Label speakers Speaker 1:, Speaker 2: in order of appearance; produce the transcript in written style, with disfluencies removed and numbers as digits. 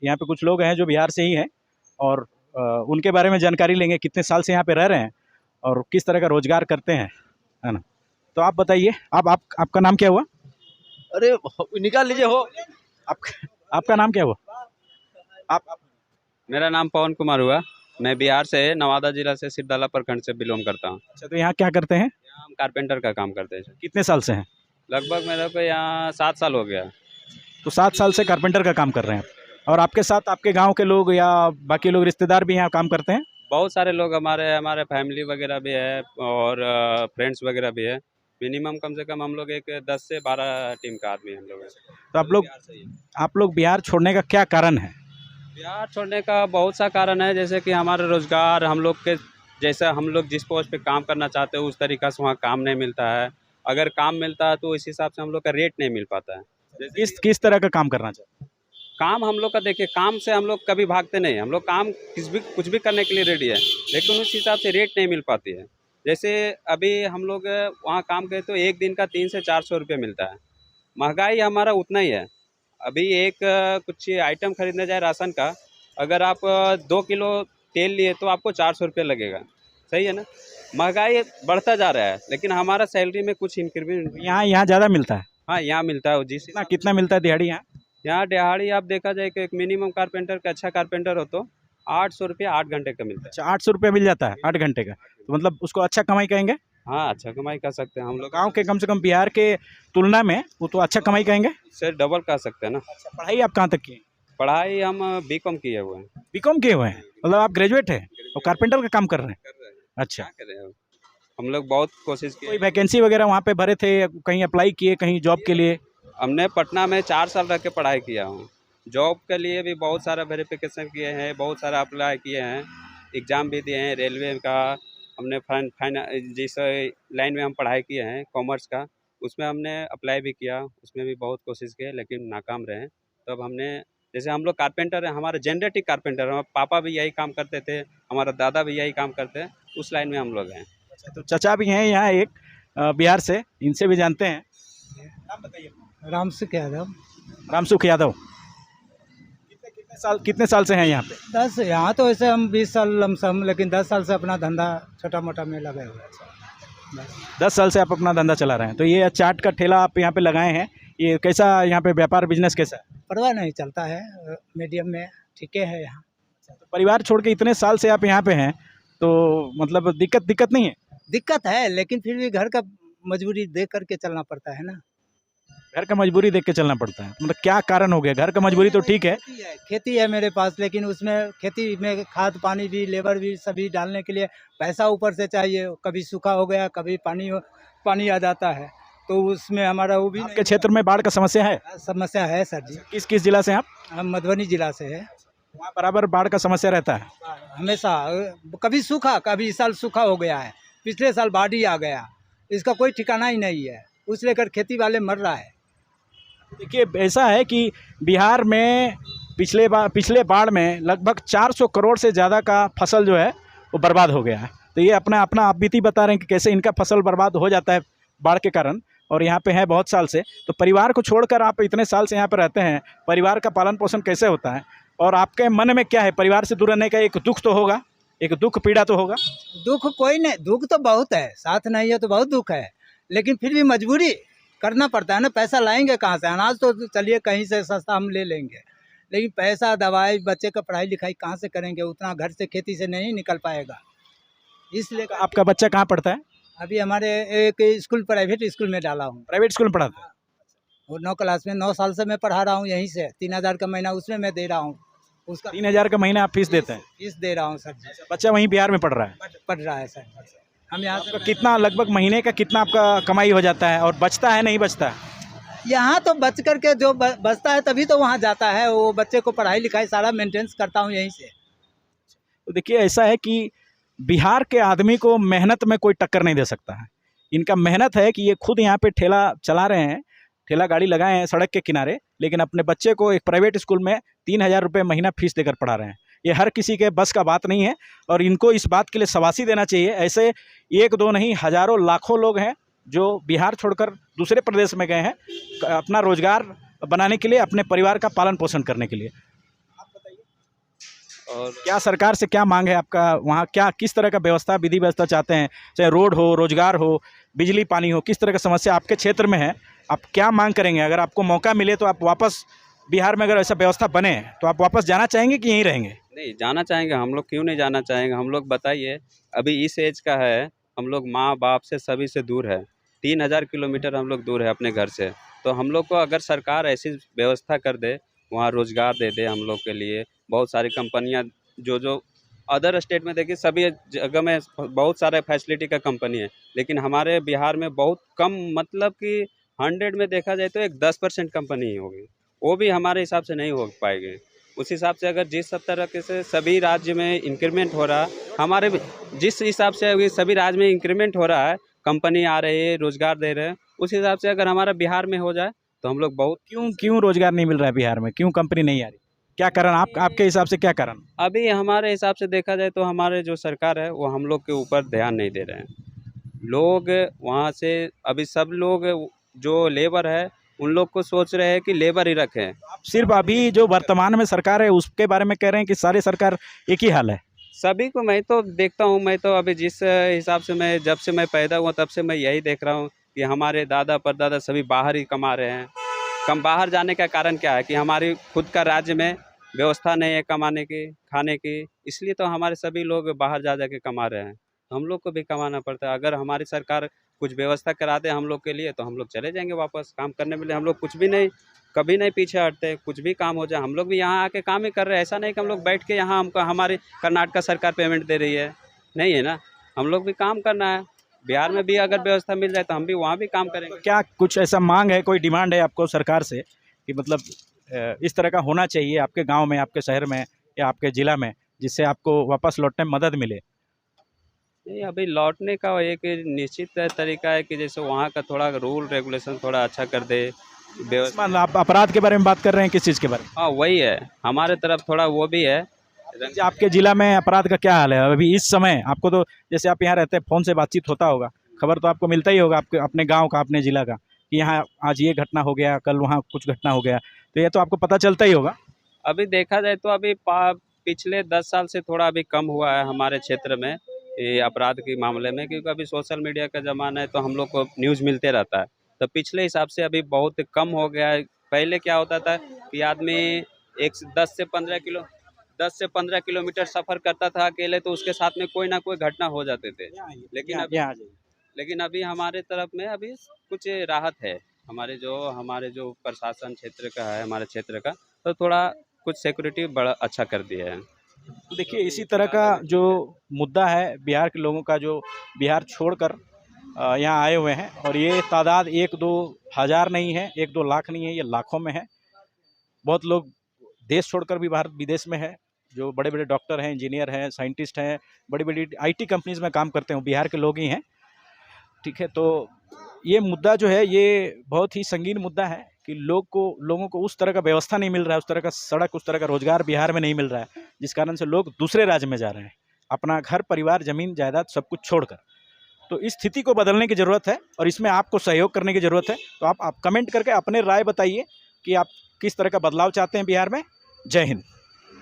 Speaker 1: यहाँ पे कुछ लोग हैं जो बिहार से ही हैं और उनके बारे में जानकारी लेंगे, कितने साल से यहाँ पे रह रहे हैं और किस तरह का रोजगार करते हैं, है ना। तो आप बताइए, आपका नाम क्या हुआ?
Speaker 2: अरे निकाल लीजिए हो।
Speaker 1: आपका नाम क्या हुआ? आप
Speaker 3: मेरा नाम पवन कुमार हुआ। मैं बिहार से नवादा जिला से सिरदला प्रखंड से बिलोंग करता हूँ।
Speaker 1: अच्छा, तो यहाँ क्या करते हैं?
Speaker 3: यहाँ हम कारपेंटर का काम करते हैं।
Speaker 1: कितने साल से हैं?
Speaker 3: लगभग मेरे को यहाँ 7 साल हो गया।
Speaker 1: तो 7 साल से कारपेंटर का काम कर रहे हैं आप। और आपके साथ आपके गांव के लोग या बाकी लोग रिश्तेदार भी यहाँ काम करते हैं?
Speaker 3: बहुत सारे लोग हमारे फैमिली वगैरह भी है और फ्रेंड्स वगैरह भी है। मिनिमम कम से कम हम लोग एक 10 से 12 टीम का आदमी हम लोग हैं।
Speaker 1: तो आप लोग बिहार छोड़ने का क्या कारण है?
Speaker 3: बिहार छोड़ने का बहुत सा कारण है, जैसे कि हमारा रोजगार, हम लोग के जैसा हम लोग जिस पोस्ट पे काम करना चाहते हैं उस तरीक़ा से वहाँ काम नहीं मिलता है। अगर काम मिलता है तो इस हिसाब से हम लोग का रेट नहीं मिल पाता है।
Speaker 1: किस तरह का काम करना चाहते हैं?
Speaker 3: काम हम लोग का देखिए, काम से हम लोग कभी भागते नहीं, हम लोग काम कुछ भी करने के लिए रेडी है, लेकिन उस हिसाब से रेट नहीं मिल पाती है। जैसे अभी हम लोग वहाँ काम करें तो एक दिन का 300 से 400 रुपये मिलता है। महंगाई हमारा उतना ही है। अभी एक कुछ आइटम खरीदने जाए राशन का, अगर आप 2 किलो तेल लिए तो आपको 400 रुपये लगेगा। सही है ना। महंगाई बढ़ता जा रहा है, लेकिन हमारा सैलरी में कुछ इंक्रीमेंट
Speaker 1: यहाँ ज़्यादा मिलता है?
Speaker 3: हाँ, यहाँ मिलता है। जिस
Speaker 1: कितना मिलता है दिहाड़ी यहाँ?
Speaker 3: यहाँ दिहाड़ी आप देखा जाए कि एक मिनिमम कारपेंटर का, अच्छा कारपेंटर हो तो 800 रुपये 8 घंटे का मिलता है।
Speaker 1: अच्छा, 800 रुपये मिल जाता है 8 घंटे का? तो मतलब उसको अच्छा कमाई कहेंगे?
Speaker 3: हाँ, अच्छा कमाई कर सकते हैं हम लोग।
Speaker 1: गांव के कम से कम बिहार के तुलना में वो तो अच्छा कमाई कहेंगे?
Speaker 3: से डबल कर सकते हैं ना।
Speaker 1: अच्छा, पढ़ाई आप कहाँ तक किए?
Speaker 3: पढ़ाई हम बीकॉम किए हुए हैं।
Speaker 1: बीकॉम किए हुए हैं, मतलब आप ग्रेजुएट हैं और कारपेंटर का काम कर रहे हैं? अच्छा,
Speaker 3: क्या करें, हम लोग बहुत कोशिश की।
Speaker 1: कोई वैकेंसी वगैरह वहाँ पे भरे थे, कहीं अप्लाई किए कहीं जॉब के लिए?
Speaker 3: हमने पटना में 4 साल रह के पढ़ाई किया हूँ। जॉब के लिए भी बहुत सारा वेरिफिकेशन किए हैं, बहुत सारा अप्लाई किए हैं, एग्ज़ाम भी दिए हैं रेलवे का। हमने जिस लाइन में हम पढ़ाई किए हैं कॉमर्स का, उसमें हमने अप्लाई भी किया, उसमें भी बहुत कोशिश किए लेकिन नाकाम रहे। तब हमने, जैसे हम लोग कारपेंटर हैं, हमारे जेनरेटिक कारपेंटर, हमारे पापा भी यही काम करते थे, हमारा दादा भी यही काम करते हैं, उस लाइन में हम लोग हैं।
Speaker 1: तो चचा भी हैं यहाँ एक बिहार से, इनसे भी जानते हैं। नाम बताइए।
Speaker 4: रामसुख यादव।
Speaker 1: रामसुख यादव, कितने साल से हैं यहाँ पे?
Speaker 4: 10। यहाँ तो ऐसे हम 20 साल लमसम, लेकिन 10 साल से अपना धंधा छोटा मोटा में लगे हुए हैं।
Speaker 1: 10 साल से आप अपना धंधा चला रहे हैं। तो ये चाट का ठेला आप यहाँ पे लगाए हैं, ये कैसा यहाँ पे व्यापार बिजनेस कैसा है?
Speaker 4: परवाह नहीं, चलता है मीडियम में, ठीक है यहाँ।
Speaker 1: तो परिवार छोड़ के इतने साल से आप यहाँ पे हैं, तो मतलब दिक्कत नहीं है?
Speaker 4: दिक्कत है, लेकिन फिर भी घर का मजबूरी देख करके चलना पड़ता है ना।
Speaker 1: घर का मजबूरी देख के चलना पड़ता है, मतलब क्या कारण हो गया? घर का मजबूरी तो ठीक है।
Speaker 4: खेती है मेरे पास, लेकिन उसमें खेती में खाद पानी भी, लेबर भी, सभी डालने के लिए पैसा ऊपर से चाहिए। कभी सूखा हो गया, कभी पानी आ जाता है, तो उसमें हमारा वो भी।
Speaker 1: आपके क्षेत्र में बाढ़ का समस्या है?
Speaker 4: समस्या है सर जी।
Speaker 1: किस जिला से आप?
Speaker 4: हम मधुबनी जिला से है।
Speaker 1: वहाँ बराबर बाढ़ का समस्या रहता है?
Speaker 4: हमेशा, कभी सूखा, कभी इस साल सूखा हो गया है, पिछले साल बाढ़ ही आ गया, इसका कोई ठिकाना ही नहीं है। उस लेकर खेती वाले मर रहा है।
Speaker 1: देखिए, ऐसा है कि बिहार में पिछले बाढ़ में लगभग 400 करोड़ से ज़्यादा का फसल जो है वो बर्बाद हो गया है। तो ये अपना आप बीती बता रहे हैं कि कैसे इनका फसल बर्बाद हो जाता है बाढ़ के कारण, और यहाँ पे है बहुत साल से। तो परिवार को छोड़कर आप इतने साल से यहाँ पर रहते हैं, परिवार का पालन पोषण कैसे होता है? और आपके मन में क्या है? परिवार से दूर रहने का एक दुख तो होगा, एक दुख पीड़ा तो होगा।
Speaker 4: दुख कोई नहीं, दुख तो बहुत है, साथ नहीं है तो बहुत दुख है, लेकिन फिर भी मजबूरी करना पड़ता है ना। पैसा लाएंगे कहाँ से? अनाज तो चलिए कहीं से सस्ता हम ले लेंगे, लेकिन पैसा, दवाई, बच्चे का पढ़ाई लिखाई कहाँ से करेंगे? उतना घर से खेती से नहीं निकल पाएगा। इसलिए
Speaker 1: आपका बच्चा कहाँ पढ़ता है?
Speaker 4: अभी हमारे एक स्कूल, प्राइवेट स्कूल में डाला हूँ।
Speaker 1: प्राइवेट स्कूल में पढ़ाता है?
Speaker 4: और 9 क्लास में, 9 साल से मैं पढ़ा रहा हूँ यहीं से। 3000 का महीना उसमें मैं दे रहा हूँ। उसका
Speaker 1: 3000 का महीना आप फीस देते हैं?
Speaker 4: फीस दे रहा हूँ सर जी।
Speaker 1: बच्चा वहीं बिहार में पढ़ रहा है?
Speaker 4: पढ़ रहा है सर। हम यहाँ से
Speaker 1: कितना, लगभग महीने का कितना आपका कमाई हो जाता है, और बचता है नहीं बचता है?
Speaker 4: यहाँ तो बच करके जो बचता है तभी तो वहाँ जाता है। वो बच्चे को पढ़ाई लिखाई सारा मेंटेनेंस करता हूँ यहीं से।
Speaker 1: तो देखिए, ऐसा है कि बिहार के आदमी को मेहनत में कोई टक्कर नहीं दे सकता है। इनका मेहनत है कि ये खुद यहाँ पे ठेला चला रहे हैं, ठेला गाड़ी लगाए हैं सड़क के किनारे, लेकिन अपने बच्चे को एक प्राइवेट स्कूल में 3000 रुपये महीना फीस देकर पढ़ा रहे हैं। ये हर किसी के बस का बात नहीं है, और इनको इस बात के लिए शाबाशी देना चाहिए। ऐसे 1-2 नहीं, हज़ारों लाखों लोग हैं जो बिहार छोड़कर दूसरे प्रदेश में गए हैं अपना रोजगार बनाने के लिए, अपने परिवार का पालन पोषण करने के लिए। आप
Speaker 3: और
Speaker 1: क्या सरकार से क्या मांग है आपका? वहाँ क्या किस तरह का व्यवस्था विधि व्यवस्था चाहते हैं? चाहे रोड हो, रोजगार हो, बिजली पानी हो, किस तरह का समस्या आपके क्षेत्र में है? आप क्या मांग करेंगे? अगर आपको मौका मिले तो आप वापस बिहार में अगर ऐसा व्यवस्था बने तो आप वापस जाना चाहेंगे कि यहीं रहेंगे?
Speaker 3: नहीं जाना चाहेंगे, हम लोग क्यों नहीं जाना चाहेंगे? हम लोग बताइए, अभी इस एज का है, हम लोग माँ बाप से सभी से दूर है, 3000 किलोमीटर हम लोग दूर है अपने घर से। तो हम लोग को अगर सरकार ऐसी व्यवस्था कर दे, वहाँ रोजगार दे दे हम लोग के लिए, बहुत सारी कंपनियाँ जो अदर स्टेट में देखिए सभी जगह में बहुत सारे फैसिलिटी का कंपनी है, लेकिन हमारे बिहार में बहुत कम, मतलब कि 100 में देखा जाए तो एक 10% कंपनी ही होगी, वो भी हमारे हिसाब से नहीं हो पाएगी। उस हिसाब से अगर जिस सब तरह से सभी राज्य में इंक्रीमेंट हो रहा, हमारे जिस हिसाब से अभी सभी राज्य में इंक्रीमेंट हो रहा है, कंपनी आ रही है, रोजगार दे रहे हैं, उस हिसाब से अगर हमारा बिहार में हो जाए तो हम लोग बहुत
Speaker 1: क्यों रोजगार नहीं मिल रहा है बिहार में? क्यों कंपनी नहीं आ रही? क्या कारण आपके हिसाब से क्या कारण?
Speaker 3: अभी हमारे हिसाब से देखा जाए तो हमारे जो सरकार है वो हम लोग के ऊपर ध्यान नहीं दे रहे हैं। लोग वहाँ से अभी सब लोग जो लेबर है उन लोग को सोच रहे हैं कि लेबर ही रखें।
Speaker 1: आप सिर्फ अभी जो वर्तमान में सरकार है उसके बारे में कह रहे हैं कि सारी सरकार एक ही हाल है?
Speaker 3: सभी को मैं तो देखता हूँ, मैं तो अभी जिस हिसाब से मैं जब से मैं पैदा हुआ तब से मैं यही देख रहा हूँ कि हमारे दादा परदादा सभी बाहर ही कमा रहे हैं। कम बाहर जाने का कारण क्या है कि हमारी खुद का राज्य में व्यवस्था नहीं है कमाने की, खाने की, इसलिए तो हमारे सभी लोग बाहर जा जा के कमा रहे हैं। हम लोग को भी कमाना पड़ता है। अगर हमारी सरकार कुछ व्यवस्था करा दे हम लोग के लिए तो हम लोग चले जाएंगे वापस काम करने के लिए। हम लोग कुछ भी नहीं, कभी नहीं पीछे हटते, कुछ भी काम हो जाए हम लोग भी यहाँ आके काम ही कर रहे हैं। ऐसा नहीं कि हम लोग बैठ के यहाँ हमको हमारी कर्नाटक सरकार पेमेंट दे रही है, नहीं है ना। हम लोग भी काम करना है, बिहार में भी अगर व्यवस्था मिल जाए तो हम भी वहाँ भी काम करेंगे।
Speaker 1: क्या कुछ ऐसा मांग है, कोई डिमांड है आपको सरकार से कि मतलब इस तरह का होना चाहिए आपके गांव में, आपके शहर में या आपके ज़िला में, जिससे आपको वापस लौटने में मदद मिले?
Speaker 3: नहीं, अभी लौटने का एक निश्चित तरीका है कि जैसे वहाँ का थोड़ा रूल रेगुलेशन थोड़ा अच्छा कर दे व्यवस्था।
Speaker 1: आप अपराध के बारे में बात कर रहे हैं, किस चीज़ के बारे में?
Speaker 3: हाँ वही है, हमारे तरफ थोड़ा वो भी है।
Speaker 1: आपके ज़िला में अपराध का क्या हाल है अभी इस समय? आपको तो जैसे आप यहाँ रहते हैं फ़ोन से बातचीत होता होगा, खबर तो आपको मिलता ही होगा आपके अपने गांव का, अपने ज़िला का, कि यहाँ आज ये घटना हो गया, कल वहाँ कुछ घटना हो गया, तो ये तो आपको पता चलता ही होगा।
Speaker 3: अभी देखा जाए तो अभी पिछले 10 साल से थोड़ा अभी कम हुआ है हमारे क्षेत्र में ये अपराध के मामले में, क्योंकि अभी सोशल मीडिया का ज़माना है तो हम लोग को न्यूज़ मिलते रहता है। तो पिछले हिसाब से अभी बहुत कम हो गया है। पहले क्या होता था कि आदमी 10 से 15 किलोमीटर सफ़र करता था अकेले, तो उसके साथ में कोई ना कोई घटना हो जाते थे। लेकिन अभी हमारे तरफ में अभी कुछ राहत है। हमारे जो प्रशासन क्षेत्र का है, हमारे क्षेत्र का, तो थोड़ा कुछ सिक्योरिटी बड़ा अच्छा कर दिया है।
Speaker 1: तो देखिए इसी तरह का जो मुद्दा है बिहार के लोगों का, जो बिहार छोड़कर यहाँ आए हुए हैं, और ये तादाद 1-2 हज़ार नहीं है, 1-2 लाख नहीं है, ये लाखों में है। बहुत लोग देश छोड़कर भी बाहर विदेश में है, जो बड़े बड़े डॉक्टर हैं, इंजीनियर हैं, साइंटिस्ट हैं, बड़ी बड़ी IT कंपनीज़ में काम करते हैं, वो बिहार के लोग ही हैं। ठीक है, तो ये मुद्दा जो है ये बहुत ही संगीन मुद्दा है कि लोगों को उस तरह का व्यवस्था नहीं मिल रहा है, उस तरह का सड़क, उस तरह का रोजगार बिहार में नहीं मिल रहा है, जिस कारण से लोग दूसरे राज्य में जा रहे हैं, अपना घर परिवार ज़मीन जायदाद सब कुछ छोड़कर। तो इस स्थिति को बदलने की ज़रूरत है और इसमें आपको सहयोग करने की ज़रूरत है। तो आप कमेंट करके अपने राय बताइए कि आप किस तरह का बदलाव चाहते हैं बिहार में। जय हिंद।